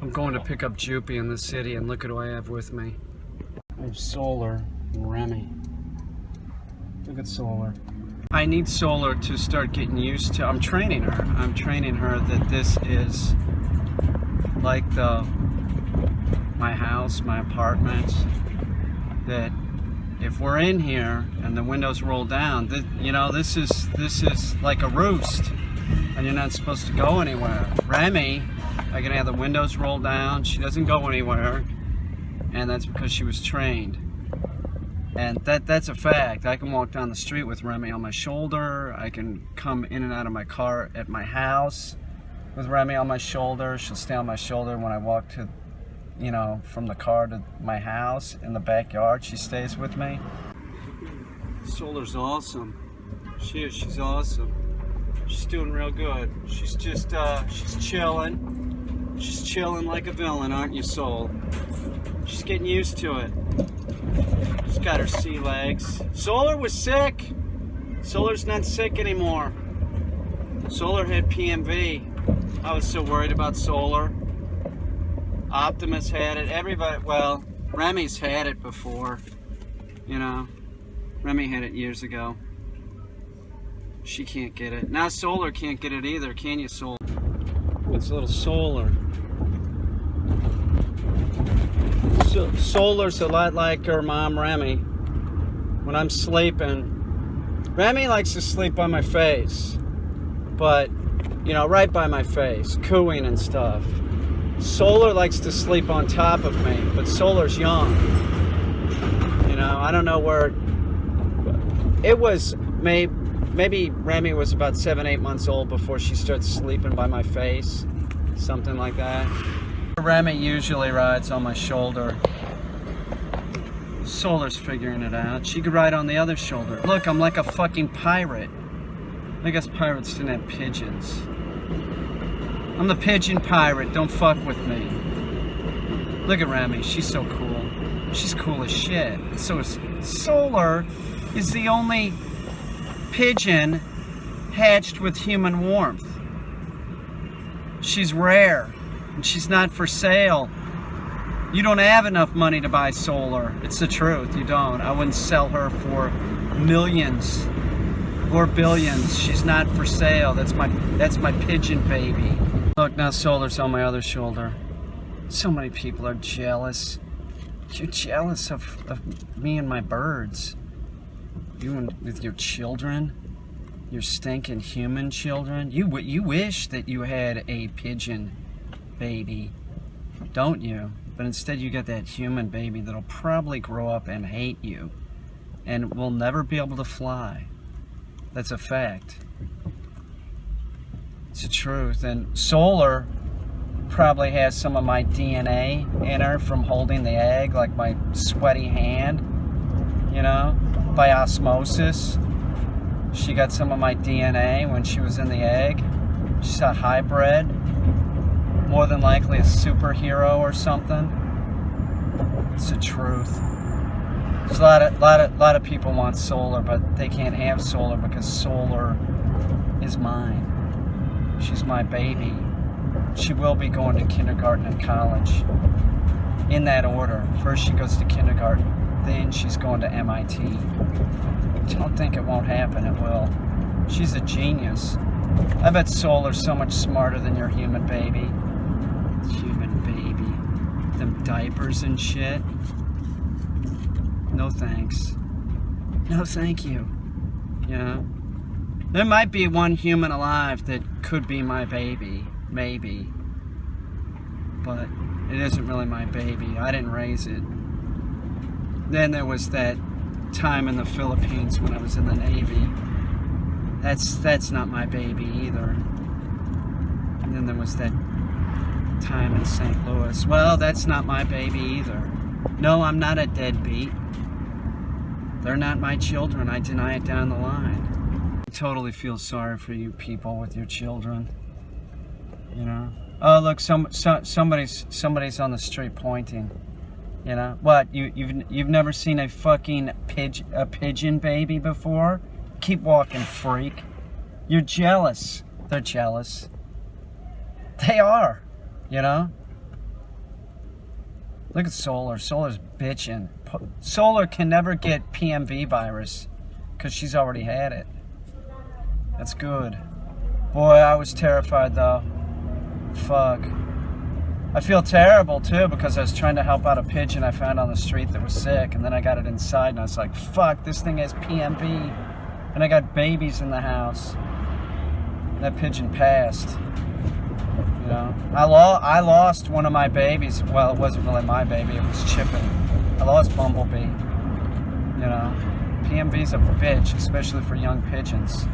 I'm going to pick up Jupy in the city, and look at who I have with me. I have Solar and Remy. Look at Solar. I need Solar to start getting used to, I'm training her that this is like my house, my apartment, that if we're in here and the windows roll down, this is like a roost, and you're not supposed to go anywhere. Remy, I can have the windows roll down, she doesn't go anywhere, and that's because she was trained. And that's a fact. I can walk down the street with Remy on my shoulder. I can come in and out of my car at my house with Remy on my shoulder. She'll stay on my shoulder when I walk to, from the car to my house in the backyard. She stays with me. Solar's awesome. She's awesome. She's doing real good. She's just, she's chilling. She's chilling like a villain, aren't you, Sol? She's getting used to it. She's got her sea legs. Solar was sick. Solar's not sick anymore. Solar had PMV. I was so worried about Solar. Optimus had it. Everybody, well, Remy's had it before. Remy had it years ago. She can't get it. Now Solar can't get it either, can you, Solar? It's a little Solar. Solar's a lot like her mom, Remy. When I'm sleeping, Remy likes to sleep on my face, but, right by my face, cooing and stuff. Solar likes to sleep on top of me, but Solar's young. I don't know where, it was, maybe Remy was about 7-8 months old before she started sleeping by my face, something like that. Remy usually rides on my shoulder. Solar's figuring it out. She could ride on the other shoulder. Look, I'm like a fucking pirate. I guess pirates didn't have pigeons. I'm the pigeon pirate. Don't fuck with me. Look at Remy. She's so cool. She's cool as shit. So Solar is the only pigeon hatched with human warmth. She's rare. And she's not for sale. You don't have enough money to buy Solar. It's the truth, you don't. I wouldn't sell her for millions or billions. She's not for sale. That's my pigeon baby. Look, now Solar's on my other shoulder. So many people are jealous. You're jealous of me and my birds. You and with your children, your stinking human children. You wish that you had a pigeon baby, don't you? But instead you got that human baby that'll probably grow up and hate you and will never be able to fly. That's a fact. It's the truth. And Solar probably has some of my DNA in her from holding the egg, like my sweaty hand, by osmosis. She got some of my DNA when she was in the egg. She's a hybrid. More than likely a superhero or something. It's the truth. There's a lot of people want Solar, but they can't have Solar because Solar is mine. She's my baby. She will be going to kindergarten and college. In that order. First she goes to kindergarten, then she's going to MIT. Don't think it won't happen, it will. She's a genius. I bet Solar's so much smarter than your human baby. Human baby. Them diapers and shit. No thanks. No thank you. There might be one human alive that could be my baby. Maybe. But it isn't really my baby. I didn't raise it. Then there was that time in the Philippines when I was in the Navy. That's not my baby either. And then there was that time in St. Louis. Well, that's not my baby either. No, I'm not a deadbeat. They're not my children. I deny it down the line. I totally feel sorry for you people with your children. Oh, look, somebody's on the street pointing. What? You've never seen a fucking pigeon baby before? Keep walking, freak. You're jealous. They're jealous. They are. Look at Solar. Solar's bitching. Solar can never get PMV virus because she's already had it. That's good. Boy, I was terrified though. Fuck. I feel terrible too because I was trying to help out a pigeon I found on the street that was sick, and then I got it inside and I was like, fuck, this thing has PMV. And I got babies in the house. That pigeon passed. You know, I lost one of my babies. Well, it wasn't really my baby, it was chipping. I lost Bumblebee. You know, PMV's a bitch, especially for young pigeons.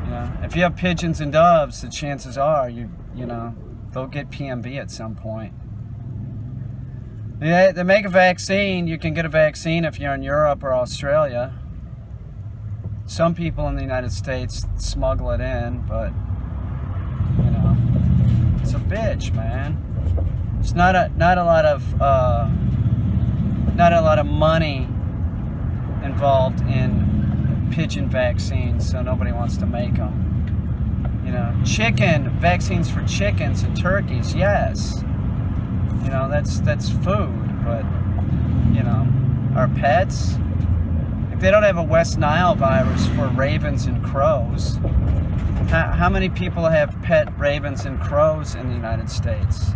You know, if you have pigeons and doves, the chances are you know, they'll get PMV at some point. Yeah, they make a vaccine. You can get a vaccine if you're in Europe or Australia. Some people in the United States smuggle it in, but you know, it's a bitch, man. It's not a lot of money involved in pigeon vaccines, so nobody wants to make them. You know, chicken vaccines for chickens and turkeys, yes. You know, that's food, but you know, our pets. If they don't have a West Nile virus for ravens and crows, how many people have pet ravens and crows in the United States?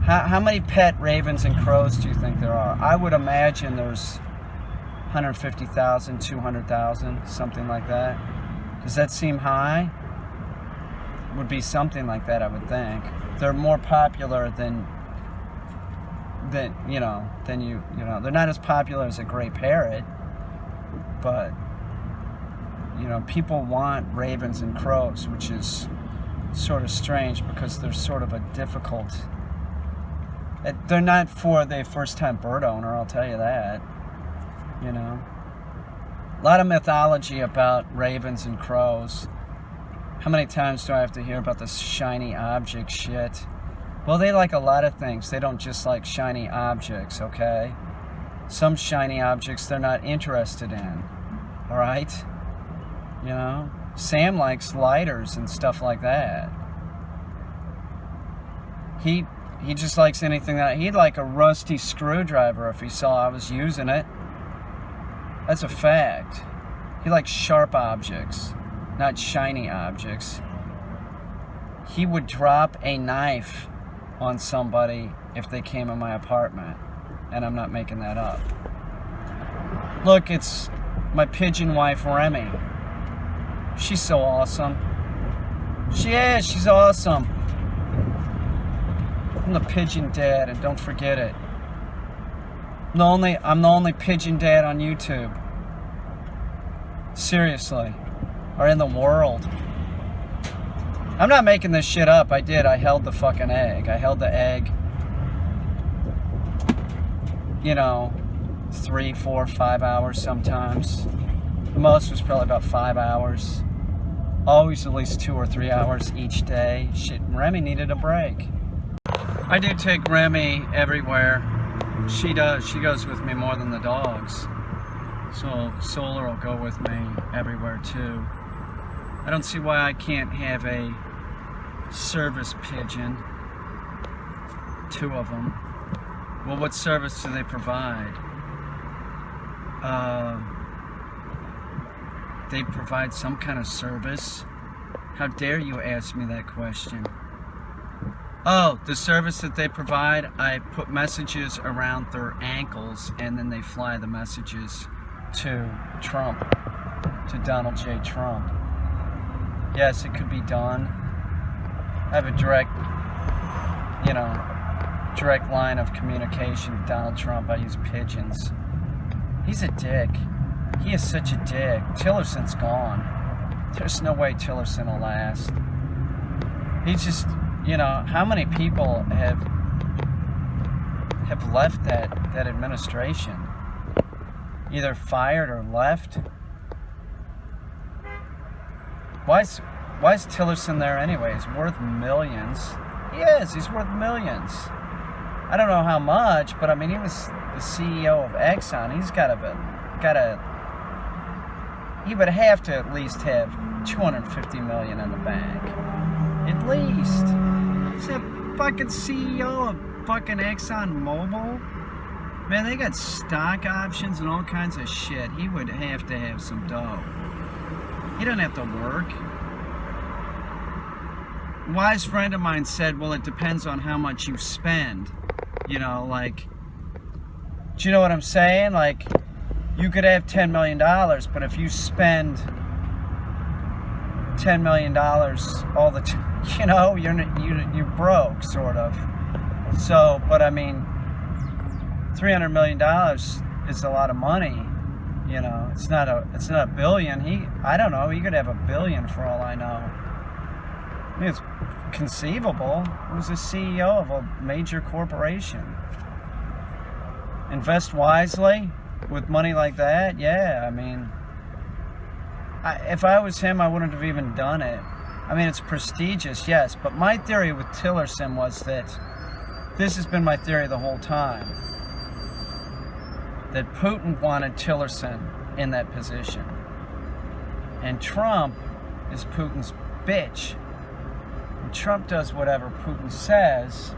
How many pet ravens and crows do you think there are? I would imagine there's 150,000, 200,000, something like that. Does that seem high? Would be something like that, I would think. They're more popular than you know, they're not as popular as a gray parrot, but you know, people want ravens and crows, which is sort of strange because they're sort of a difficult. They're not for the first-time bird owner, I'll tell you that. You know, a lot of mythology about ravens and crows. How many times do I have to hear about this shiny object shit? Well, they like a lot of things. They don't just like shiny objects, okay? Some shiny objects they're not interested in, all right? You know, Sam likes lighters and stuff like that. He just likes anything that, he'd like a rusty screwdriver if he saw I was using it. That's a fact. He likes sharp objects, not shiny objects. He would drop a knife on somebody if they came in my apartment, and I'm not making that up. Look, it's my pigeon wife, Remy. She's so awesome. She is, she's awesome. I'm the pigeon dad, and don't forget it. I'm the only pigeon dad on YouTube. Seriously. Or in the world. I'm not making this shit up. I held the fucking egg. I held the egg, you know, 3, 4, 5 hours sometimes. The most was probably about 5 hours. Always at least 2 or 3 hours each day. Shit, Remy needed a break. I do take Remy everywhere. She does. She goes with me more than the dogs. So Solar will go with me everywhere too. I don't see why I can't have a service pigeon. 2 of them. Well, what service do they provide? They provide some kind of service? How dare you ask me that question? Oh, the service that they provide, I put messages around their ankles and then they fly the messages to Trump, to Donald J. Trump. Yes, it could be done. I have a direct line of communication with Donald Trump. I use pigeons. He's a dick. He is such a dick. Tillerson's gone. There's no way Tillerson will last. He's just, you know, how many people have left that administration? Either fired or left? Why is Tillerson there anyway? He's worth millions. He is. He's worth millions. I don't know how much, but I mean, he was the CEO of Exxon. He would have to at least have $250 million in the bank. At least. fucking CEO of fucking ExxonMobil. Man, they got stock options and all kinds of shit. He would have to have some dough. He doesn't have to work. A wise friend of mine said, well, it depends on how much you spend. You know, like, do you know what I'm saying? Like, you could have $10 million, but if you spend $10 million all the time, you know, you're broke, sort of. So, but I mean, $300 million is a lot of money. You know, it's not a billion. I don't know, he could have $1 billion for all I know. I mean, it's conceivable. He was the CEO of a major corporation. Invest wisely with money like that, yeah, I mean, if I was him, I wouldn't have even done it. I mean, it's prestigious, yes, but my theory with Tillerson was that, this has been my theory the whole time, that Putin wanted Tillerson in that position. And Trump is Putin's bitch. And Trump does whatever Putin says,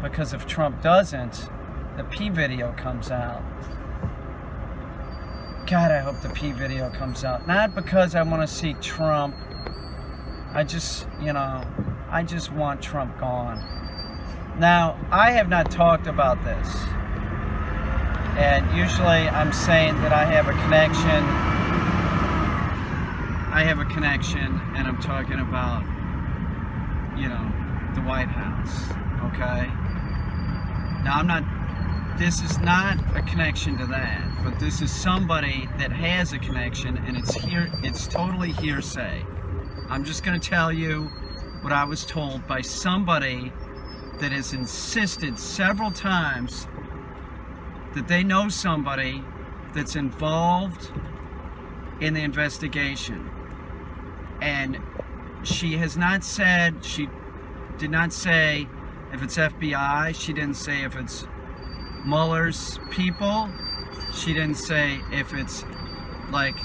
because if Trump doesn't, the P video comes out. God, I hope the P video comes out. Not because I want to see Trump. I just want Trump gone. Now, I have not talked about this. And usually I'm saying that I have a connection. And I'm talking about, you know, the White House. Okay? Now, this is not a connection to that, but this is somebody that has a connection, and it's totally hearsay. I'm just going to tell you what I was told by somebody that has insisted several times that they know somebody that's involved in the investigation. And she has not said, she did not say if it's FBI, she didn't say if it's Mueller's people, she didn't say if it's like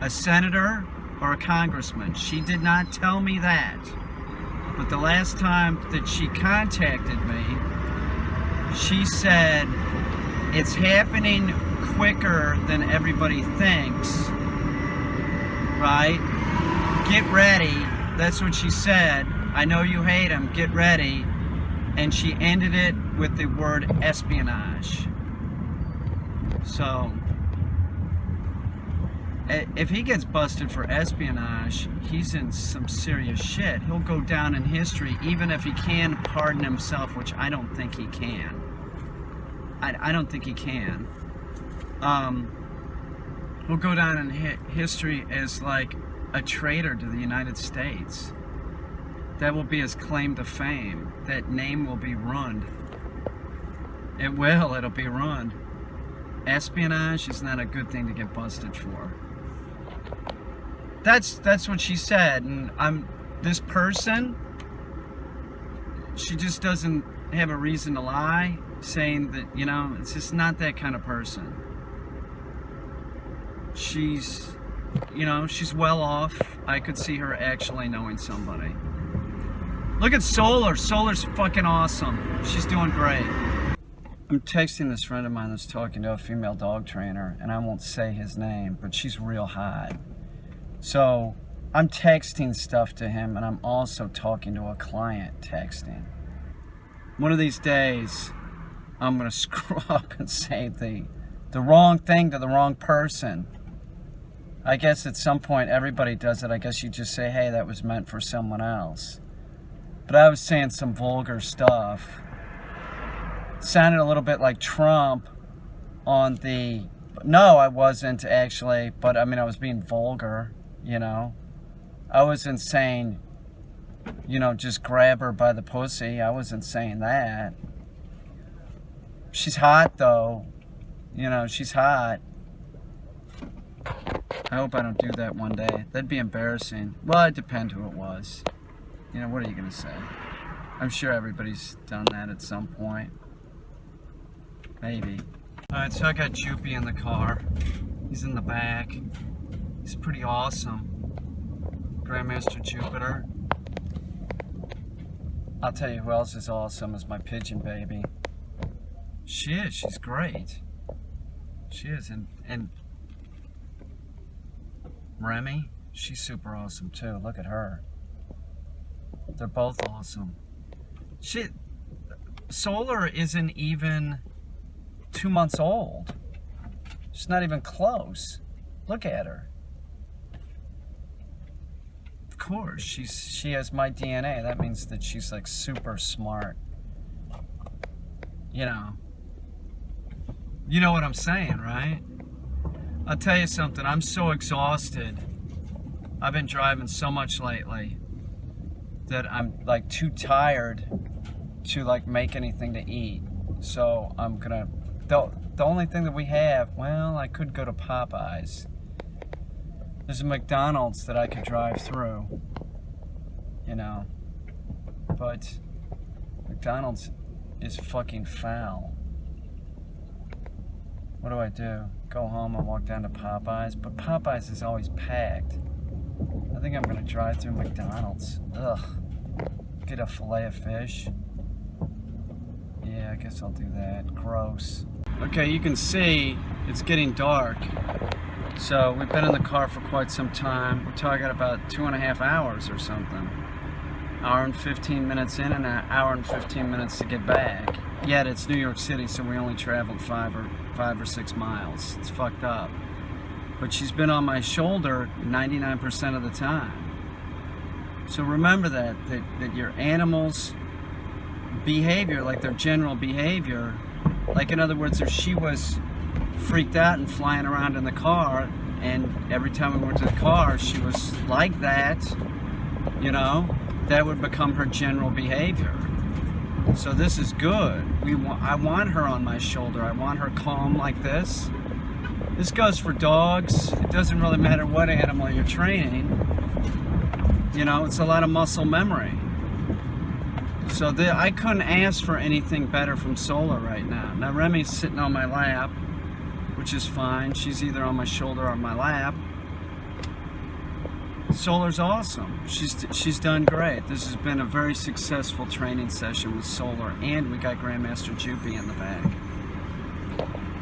a senator or a congressman. She did not tell me that. But the last time that she contacted me, she said it's happening quicker than everybody thinks, right? Get ready. That's what she said. I know you hate him. Get ready. And she ended it with the word espionage. So, if he gets busted for espionage, he's in some serious shit. He'll go down in history, even if he can pardon himself, which I don't think he can. I don't think he can. He'll go down in history as like a traitor to the United States. That will be his claim to fame. That name will be ruined. It will. It'll be ruined. Espionage is not a good thing to get busted for. That's what she said. And this person, she just doesn't have a reason to lie, saying that, you know, it's just not that kind of person. She's, you know, she's well off. I could see her actually knowing somebody. Look at Solar. Solar's fucking awesome. She's doing great. I'm texting this friend of mine that's talking to a female dog trainer, and I won't say his name, but she's real hot. So I'm texting stuff to him, and I'm also talking to a client texting. One of these days, I'm going to screw up and say the wrong thing to the wrong person. I guess at some point everybody does it. I guess you just say, hey, that was meant for someone else. But I was saying some vulgar stuff. It sounded a little bit like Trump on the... No, I wasn't actually, but I mean, I was being vulgar, you know. I wasn't saying, you know, just grab her by the pussy. I wasn't saying that. She's hot, though. You know, she's hot. I hope I don't do that one day. That'd be embarrassing. Well, it depends who it was. You know, what are you going to say? I'm sure everybody's done that at some point. Maybe. Alright, so I got Joopy in the car. He's in the back. He's pretty awesome. Grandmaster Jupiter. I'll tell you who else is awesome is my pigeon baby. She's great. She is, and Remy, she's super awesome too. Look at her. They're both awesome. Solar isn't even 2 months old. She's not even close. Look at her. Of course, she has my DNA. That means that she's like super smart. You know what I'm saying, right? I'll tell you something, I'm so exhausted. I've been driving so much lately that I'm like too tired to like make anything to eat. So I'm gonna, the only thing that we have, well, I could go to Popeyes. There's a McDonald's that I could drive through, but McDonald's is fucking foul. What do I do? Go home and walk down to Popeyes? But Popeyes is always packed. I think I'm gonna drive through McDonald's. Ugh. Get a fillet of fish. Yeah, I guess I'll do that. Gross. Okay, you can see it's getting dark. So we've been in the car for quite some time. We're talking about 2.5 hours or something. Hour and 15 minutes in and an hour and 15 minutes to get back. Yet it's New York City, so we only traveled 5 or 6 miles. It's fucked up. But she's been on my shoulder 99% of the time. So remember that your animals' behavior, like their general behavior, like in other words, if she was freaked out and flying around in the car, and every time we went to the car she was like that, that would become her general behavior. So this is good. I want her on my shoulder. I want her calm like this. This goes for dogs. It doesn't really matter what animal you're training. It's a lot of muscle memory. So I couldn't ask for anything better from Solar right now. Now Remy's sitting on my lap, which is fine. She's either on my shoulder or my lap. Solar's awesome. She's done great. This has been a very successful training session with Solar, and we got Grandmaster Jupy in the back.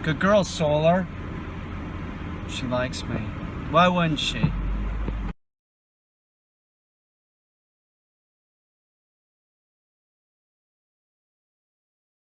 Good girl, Solar. She likes me. Why wouldn't she?